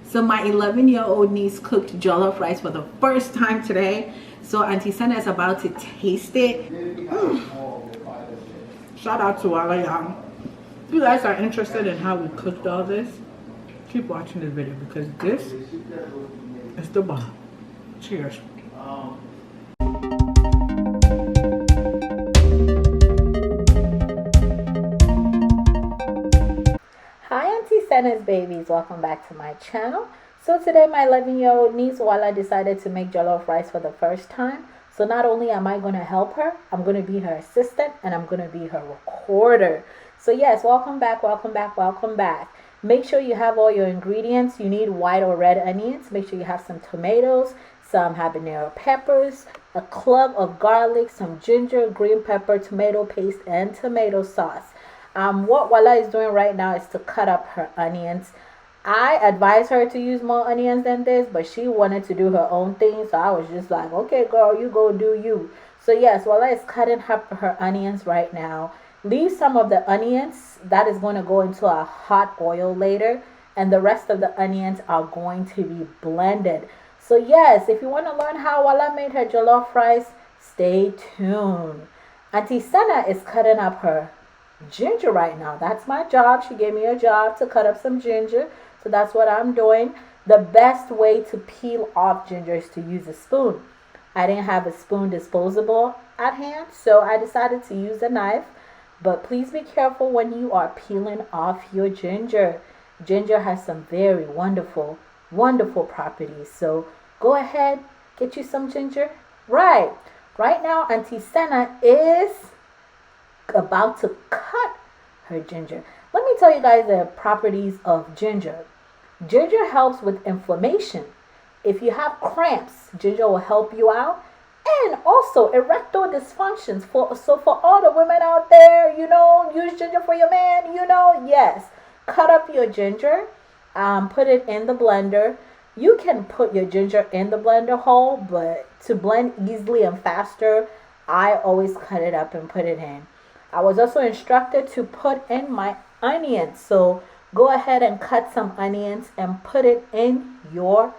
So my 11-year-old niece cooked jollof rice for the first time today. So Auntie Sana is about to taste it. Shout out to all of y'all. If you guys are interested in how we cooked all this, keep watching this video because this is the bomb. Cheers. Hi Auntie Sana's babies, welcome back to my channel. So today my 11-year-old niece Wala decided to make jollof rice for the first time. So not only am I going to help her, I'm going to be her assistant and I'm going to be her recorder. So yes, welcome back, welcome back, welcome back. Make sure you have all your ingredients. You need white or red onions. Make sure you have some tomatoes, some habanero peppers, a clove of garlic, some ginger, green pepper, tomato paste, and tomato sauce. What Wala is doing right now is to cut up her onions. I advised her to use more onions than this, but she wanted to do her own thing, so I was just like, okay girl, you go do you. So yes, Wala is cutting up her onions right now. Leave some of the onions, that is going to go into a hot oil later, and the rest of the onions are going to be blended. So yes, if you want to learn how Wala made her jollof rice, stay tuned. Auntie Sana is cutting up her ginger right now. That's my job. She gave me a job to cut up some ginger, so that's what I'm doing. The best way to peel off ginger is to use a spoon. I didn't have a spoon disposable at hand, so I decided to use a knife. But please be careful when you are peeling off your ginger. Ginger has some very wonderful properties, so go ahead, get you some ginger. Right now Auntie Sana is about to cut her ginger. Let me tell you guys the properties of ginger. Ginger helps with inflammation. If you have cramps, ginger will help you out. And also erectile dysfunctions. So for all the women out there, use ginger for your man, yes. Cut up your ginger, put it in the blender. You can put your ginger in the blender whole, but to blend easily and faster, I always cut it up and put it in. I was also instructed to put in my onions. So go ahead and cut some onions and put it in your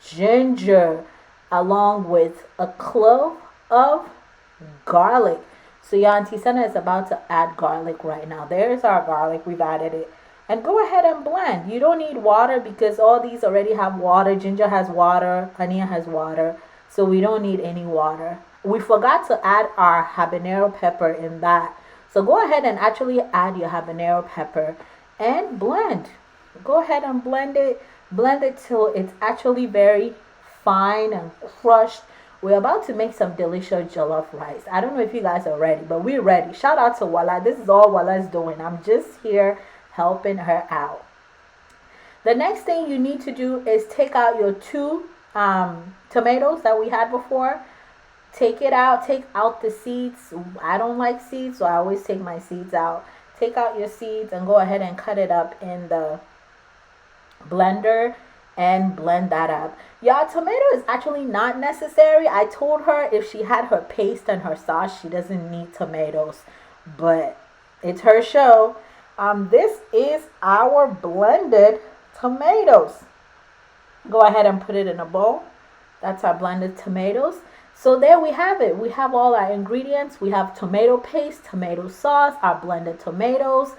ginger along with a clove of garlic. So your Auntie Sana is about to add garlic right now. There's our garlic. We've added it. And go ahead and blend. You don't need water because all these already have water. Ginger has water. Onion has water. So we don't need any water. We forgot to add our habanero pepper in that. So go ahead and actually add your habanero pepper and blend. Go ahead and blend it. Blend it till it's actually very fine and crushed. We're about to make some delicious jollof rice. I don't know if you guys are ready, but we're ready. Shout out to Wala. This is all Wala's doing. I'm just here helping her out. The next thing you need to do is take out your two tomatoes that we had before. Take it out. Take out the seeds. I don't like seeds, so I always take my seeds out. Take out your seeds and go ahead and cut it up in the blender and blend that up. Y'all, tomato is actually not necessary. I told her if she had her paste and her sauce, she doesn't need tomatoes, but it's her show. This is our blended tomatoes. Go ahead and put it in a bowl. That's our blended tomatoes. So there we have it. We have all our ingredients. We have tomato paste, tomato sauce, our blended tomatoes,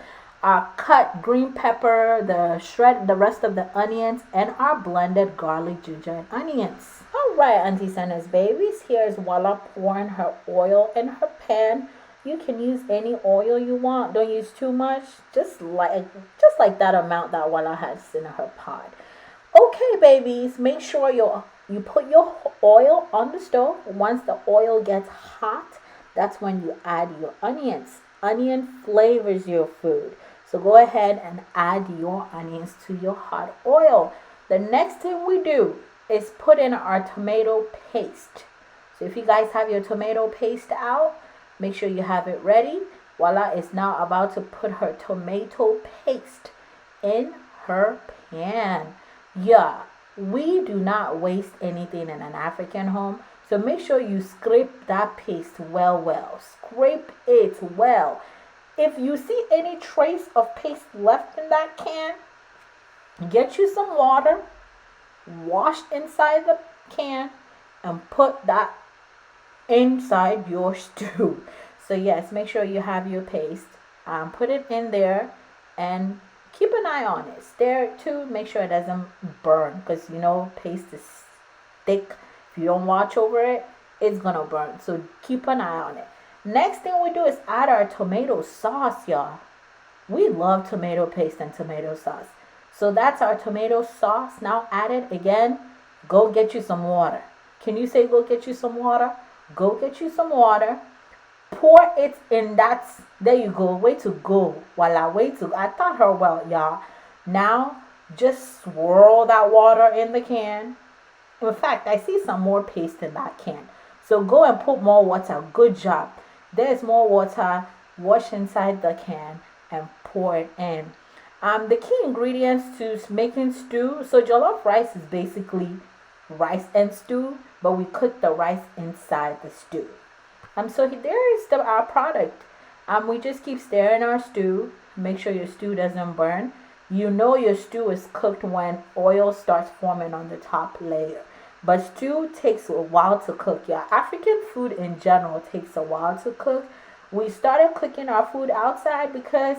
our cut green pepper, the rest of the onions, and our blended garlic, ginger, and onions. All right, Auntie Sana's babies. Here's Wala pouring her oil in her pan. You can use any oil you want. Don't use too much. Just like that amount that Wala has in her pot. Okay, babies. Make sure you put your oil on the stove. Once the oil gets hot, that's when you add your onions. Onion flavors your food. So go ahead and add your onions to your hot oil. The next thing we do is put in our tomato paste. So if you guys have your tomato paste out, make sure you have it ready. Wala is now about to put her tomato paste in her pan. Yeah, we do not waste anything in an African home. So make sure you scrape that paste well. Scrape it well. If you see any trace of paste left in that can, get you some water wash inside the can and put that inside your stew. So yes, make sure you have your paste. Put it in there and keep an eye on it. Stir it too. Make sure it doesn't burn because you know paste is thick. If you don't watch over it, it's gonna burn. So keep an eye on it. Next thing we do is add our tomato sauce, y'all. We love tomato paste and tomato sauce. So that's our tomato sauce. Now add it again. Go get you some water. Can you say go get you some water? Go get you some water. Pour it in that. There you go. Way to go. Voila. Way to go. I taught her well, y'all. Now just swirl that water in the can. In fact, I see some more paste in that can. So go and put more water. Good job. There's more water. Wash inside the can and pour it in. The key ingredients to making stew. So jollof rice is basically rice and stew, but we cook the rice inside the stew. So there is our product. We just keep stirring our stew. Make sure your stew doesn't burn. You know your stew is cooked when oil starts forming on the top layer. But stew takes a while to cook. Yeah, African food in general takes a while to cook. We started cooking our food outside because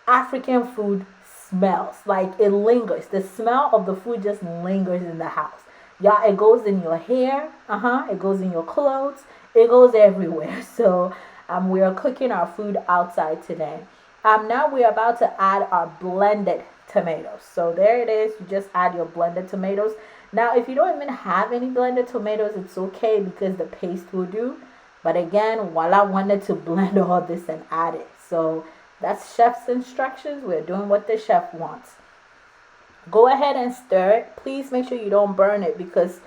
African food smells like it lingers. The smell of the food just lingers in the house. Yeah, it goes in your hair. It goes in your clothes. It goes everywhere. So we are cooking our food outside today. Now we're about to add our blended tomatoes. So there it is. You just add your blended tomatoes. Now, if you don't even have any blended tomatoes, it's okay because the paste will do. But again, while I wanted to blend all this and add it. So that's chef's instructions. We're doing what the chef wants. Go ahead and stir it. Please make sure you don't burn it because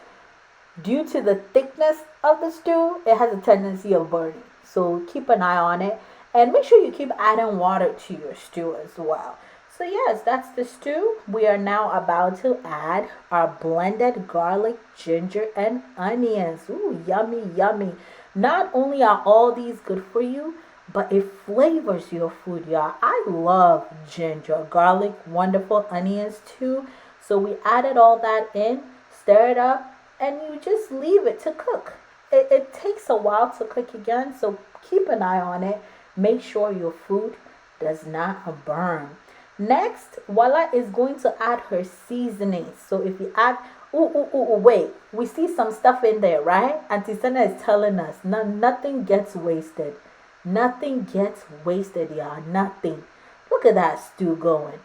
due to the thickness of the stew, it has a tendency of burning. So keep an eye on it. And make sure you keep adding water to your stew as well. So yes, that's the stew. We are now about to add our blended garlic, ginger, and onions. Ooh, yummy, yummy. Not only are all these good for you, but it flavors your food, y'all. I love ginger, garlic, wonderful onions too. So we added all that in, stir it up, and you just leave it to cook. It takes a while to cook again, so keep an eye on it. Make sure your food does not burn. Next, Wala is going to add her seasonings. So if you add, wait, we see some stuff in there, right? Auntie Sana is telling us nothing gets wasted. Nothing gets wasted, y'all. Nothing. Look at that stew going.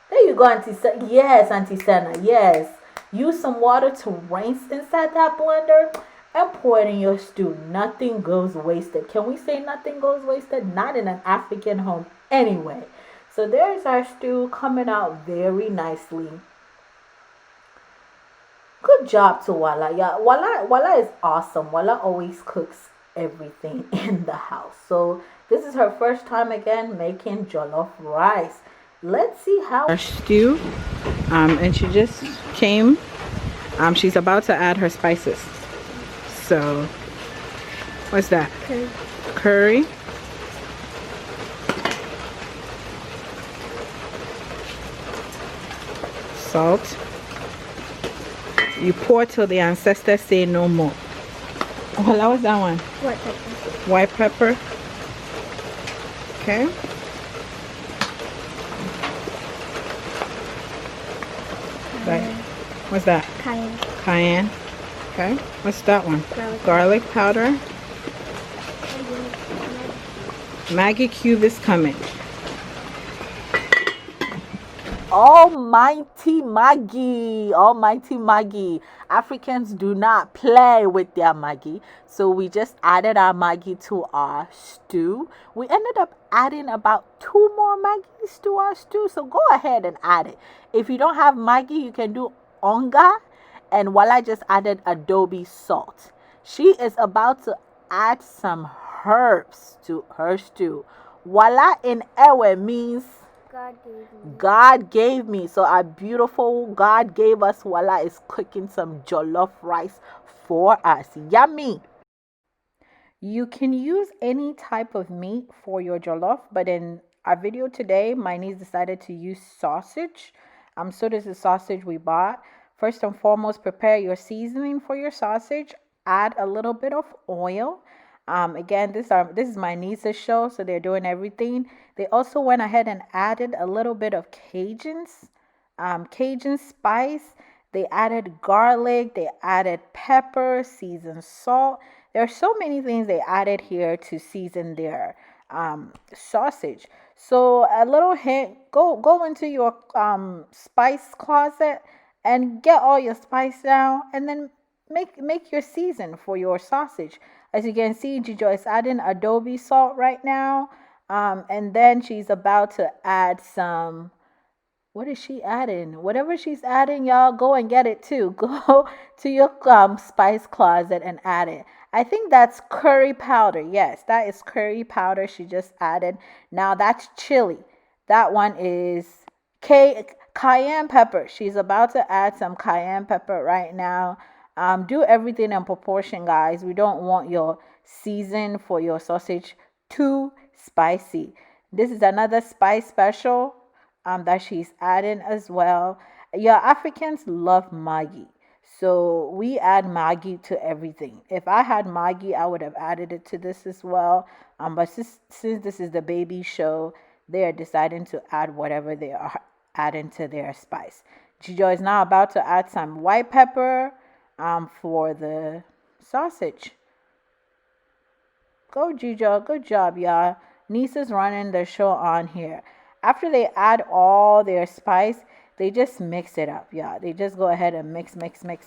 There you go, Auntie Sana. Yes, Auntie Sana. Yes. Use some water to rinse inside that blender and pour it in your stew. Nothing goes wasted. Can we say nothing goes wasted? Not in an African home anyway. So there's our stew coming out very nicely. Good job to Wala. Yeah, Wala is awesome. Wala always cooks everything in the house. So this is her first time again making jollof rice. Let's see how our stew. And she just came. She's about to add her spices. So what's that? Curry. Salt. You pour till the ancestors say no more. Oh, that was that one. White pepper. White pepper. Okay. Right. What's that? Cayenne. Cayenne. Okay. What's that one? Garlic powder. Maggie cube is coming. Almighty Maggie. Almighty Maggie. Africans do not play with their Maggie. So we just added our Maggie to our stew. We ended up adding about 2 more Maggies to our stew. So go ahead and add it. If you don't have Maggie, you can do onga. And while I just added adobe salt. She is about to add some herbs to her stew. Wala in Ewe means God gave me. So our beautiful God gave us. Wala is cooking some jollof rice for us. Yummy. You can use any type of meat for your jollof, but in our video today, my niece decided to use sausage. So this is sausage we bought First and foremost, prepare your seasoning for your sausage. Add a little bit of oil. Again, this is my niece's show, so they're doing everything. They also went ahead and added a little bit of Cajun spice. They added garlic. They added pepper, seasoned salt. There are so many things they added here to season their sausage. So a little hint: go into your spice closet and get all your spice down, and then make your season for your sausage. As you can see, Gijo is adding adobe salt right now, and then she's about to add some. What is she adding? Whatever she's adding, y'all go and get it too. Go to your spice closet and add it. I think that's curry powder. Yes, that is curry powder she just added. Now that's chili. That one is cayenne pepper. She's about to add some cayenne pepper right now. Do everything in proportion, guys. We don't want your season for your sausage too spicy. This is another spice special that she's adding as well. Yeah, Africans love Maggi. So we add Maggi to everything. If I had Maggi, I would have added it to this as well. But since this is the baby show, they are deciding to add whatever they are adding to their spice. Gijo is now about to add some white pepper for the sausage. Go, Gijo. Good job, y'all. Niece is running the show on here. After they add all their spice, they just mix it up. Yeah, they just go ahead and mix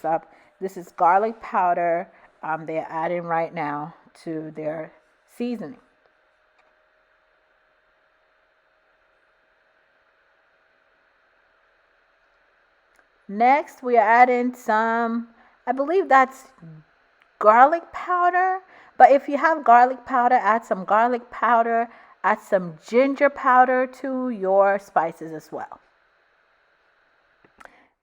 up. This is garlic powder they're adding right now to their seasoning. Next, we are adding some, I believe that's garlic powder. But if you have garlic powder, add some garlic powder. Add some ginger powder to your spices as well.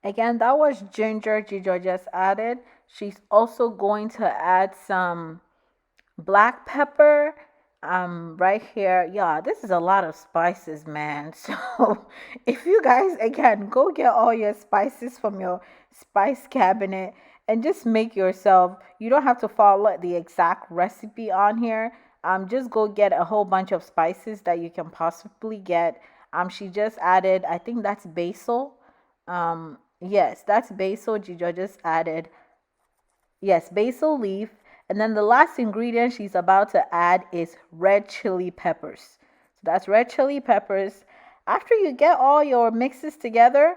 Again, that was ginger Gijo just added. She's also going to add some black pepper right here. Yeah, this is a lot of spices, man. So if you guys, again, go get all your spices from your spice cabinet and just make yourself, you don't have to follow the exact recipe on here. Just go get a whole bunch of spices that you can possibly get. She just added, I think that's basil. Yes, that's basil. Gijo just added, yes, basil leaf. And then the last ingredient she's about to add is red chili peppers. So that's red chili peppers. After you get all your mixes together,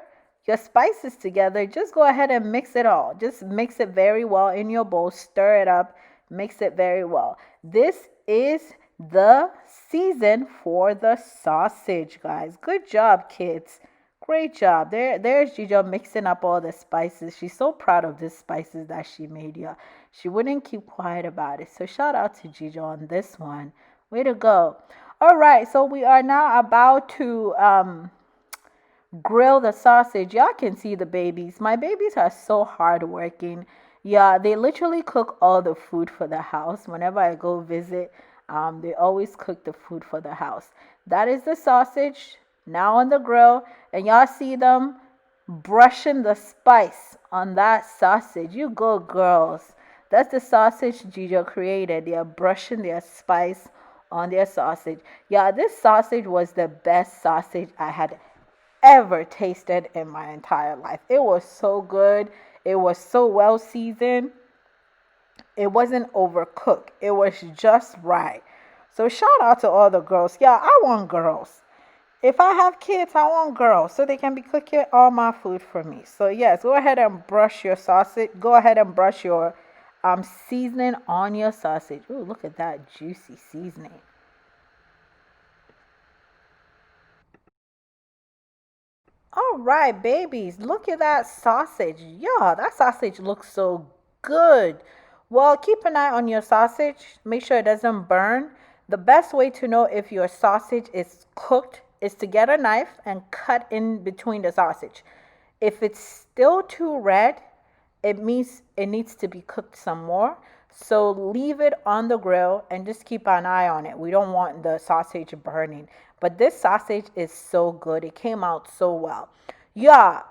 your spices together, just go ahead and mix it all. Just mix it very well in your bowl. Stir it up. Mix it very well. This is the season for the sausage, guys. Good job, kids. Great job. There's Gijo mixing up all the spices. She's so proud of the spices that she made, y'all. She wouldn't keep quiet about it. So shout out to Gijo on this one. Way to go. All right, so we are now about to grill the sausage. Y'all can see the babies. My babies are so hardworking. Yeah, they literally cook all the food for the house. Whenever I go visit, they always cook the food for the house. That is the sausage now on the grill. And y'all see them brushing the spice on that sausage. You go, girls. That's the sausage Gijo created. They are brushing their spice on their sausage. Yeah, this sausage was the best sausage I had ever tasted in my entire life. It was so good. It was so well seasoned. It wasn't overcooked. It was just right. So shout out to all the girls. Yeah, I want girls. If I have kids, I want girls so they can be cooking all my food for me. So yes, go ahead and brush your sausage. Go ahead and brush your seasoning on your sausage. Ooh, look at that juicy seasoning. All right, babies, look at that sausage. Yeah, that sausage looks so good. Well, keep an eye on your sausage. Make sure it doesn't burn. The best way to know if your sausage is cooked is to get a knife and cut in between the sausage. If it's still too red, it means it needs to be cooked some more. So leave it on the grill and just keep an eye on it. We don't want the sausage burning. But this sausage is so good. It came out so well. Yeah,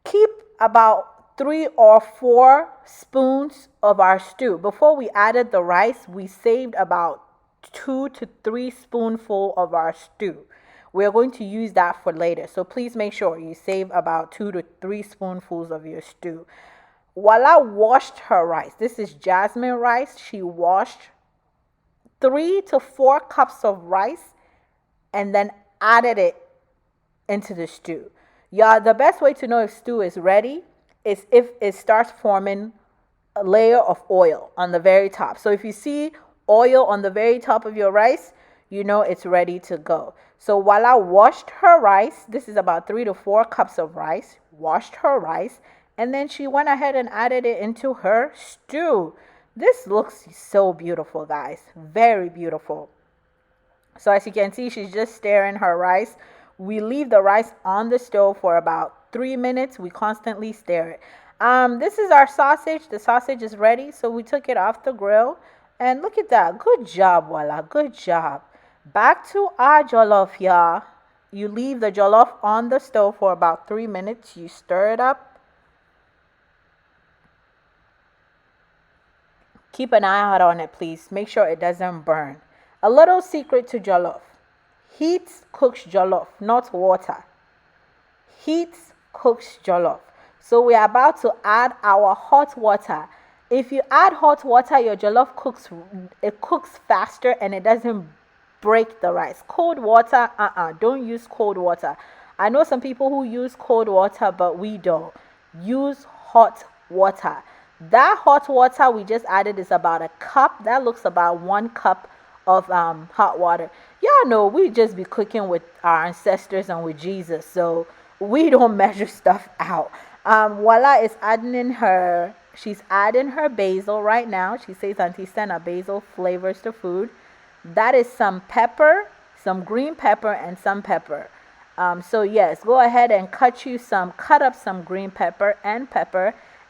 keep about 3 or 4 spoons of our stew. Before we added the rice, we saved about 2 to 3 spoonful of our stew. We're going to use that for later. So please make sure you save about 2 to 3 spoonfuls of your stew. Wala washed her rice. This is jasmine rice. She washed 3 to 4 cups of rice and then added it into the stew. Yeah, the best way to know if stew is ready is if it starts forming a layer of oil on the very top. So if you see oil on the very top of your rice, you know it's ready to go. So Wala washed her rice. This is about 3 to 4 cups of rice. Washed her rice. And then she went ahead and added it into her stew. This looks so beautiful, guys. Very beautiful. So as you can see, she's just stirring her rice. We leave the rice on the stove for about 3 minutes. We constantly stir it. This is our sausage. The sausage is ready. So we took it off the grill. And look at that. Good job, Wala. Good job. Back to our jollof, y'all. You leave the jollof on the stove for about 3 minutes. You stir it up. Keep an eye out on it, please. Make sure it doesn't burn. A little secret to jollof. Heat cooks jollof, not water. Heat cooks jollof. So we are about to add our hot water. If you add hot water, your jollof cooks faster and it doesn't break the rice. Cold water, don't use cold water. I know some people who use cold water, but we don't. Use hot water. That hot water we just added is about a cup. That looks about 1 cup of hot water. Y'all know we just be cooking with our ancestors and with Jesus, so we don't measure stuff out. Wala is she's adding her basil right now. She says Auntie Senna, basil flavors the food. That is some pepper, some green pepper, and some pepper. So yes, go ahead and cut up some green pepper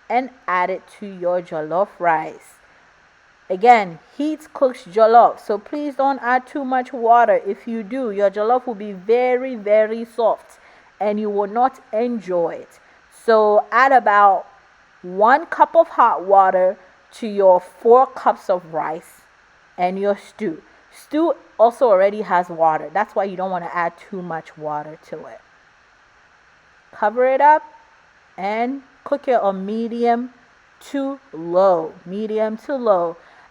and add it to your jollof rice. Again, heat cooks jollof, so please don't add too much water. If you do, your jollof will be very, very soft and you will not enjoy it. So add about 1 cup of hot water to your 4 cups of rice and your stew. Stew also already has water. That's why you don't want to add too much water to it. Cover it up and cook it on medium to low.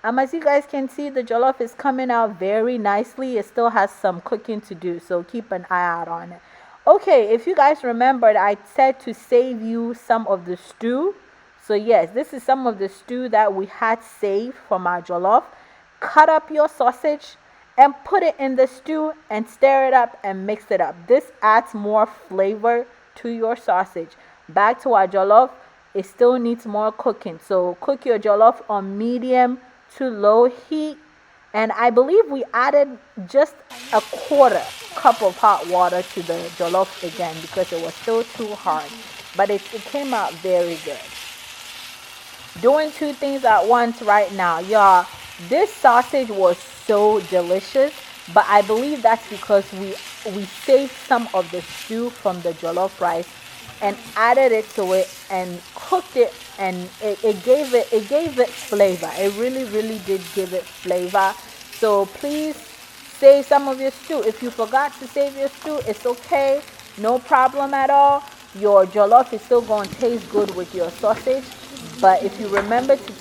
As you guys can see, the jollof is coming out very nicely. It still has some cooking to do, so keep an eye out on it. Okay, if you guys remembered, I said to save you some of the stew. So yes, this is some of the stew that we had saved from our jollof. Cut up your sausage and put it in the stew and stir it up and mix it up. This adds more flavor to your sausage. Back to our jollof, it still needs more cooking. So cook your jollof on medium to low heat. And I believe we added just a 1/4 cup of hot water to the jollof again because it was still too hard. But it came out very good. Doing 2 things at once right now. Y'all, this sausage was so delicious. But I believe that's because we saved some of the stew from the jollof rice and added it to it and cooked it, and it gave it flavor. It really did give it flavor. So please save some of your stew. If you forgot to save your stew, it's okay, no problem at all. Your jollof is still going to taste good with your sausage. But if you remember to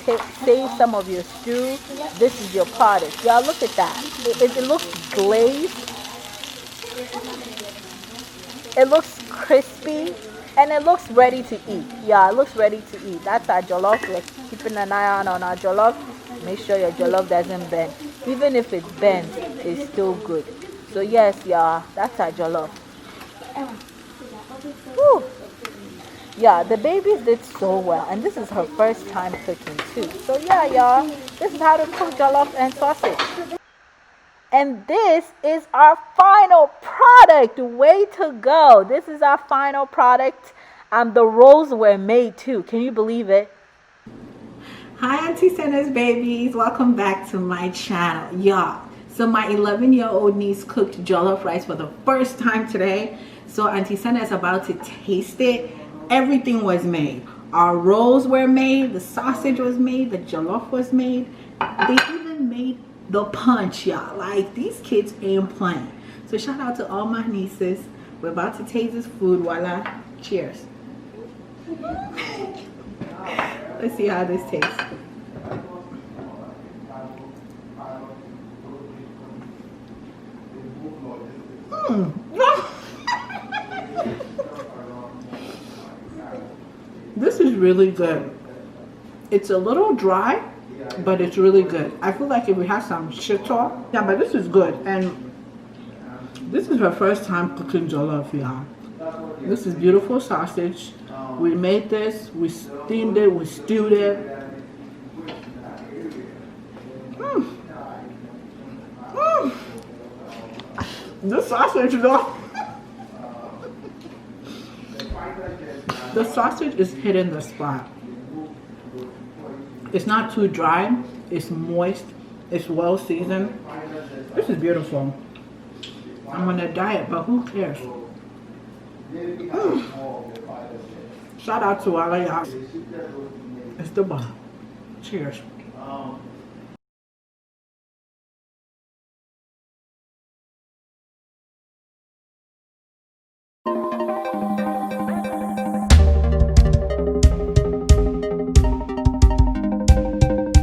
save some of your stew, this is your product. Y'all, look at that. It looks glazed. It looks crispy. And it looks ready to eat. Yeah, it looks ready to eat. That's our jollof. We're keeping an eye on our jollof. Make sure your jollof doesn't bend. Even if it bends, it's still good. So yes, y'all, that's our jollof. Whew. Yeah, the babies did so well. And this is her first time cooking too. So yeah, y'all, this is how to cook jollof and sausage. And this is our final product. Way to go. This is our final product. The rolls were made too. Can you believe it? Hi Auntie Senna's babies. Welcome back to my channel. Y'all, so my 11-year-old niece cooked jollof rice for the first time today. So Auntie Senna is about to taste it. Everything was made. Our rolls were made, the sausage was made, the jollof was made. They even made the punch, y'all. Like, these kids ain't playing. So shout out to all my nieces. We're about to taste this food. Voila. Cheers. Let's see how this tastes. This is really good. It's a little dry, but it's really good. I feel like if we had some shito, yeah, but this is good. And this is her first time cooking jollof, y'all. This is beautiful sausage. We made this, we steamed it, we stewed it. The sausage, though. The sausage is hitting the spot. It's not too dry. It's moist. It's well seasoned. This is beautiful. I'm on a diet, but who cares? Shout out to all of y'all. It's the bomb. Cheers.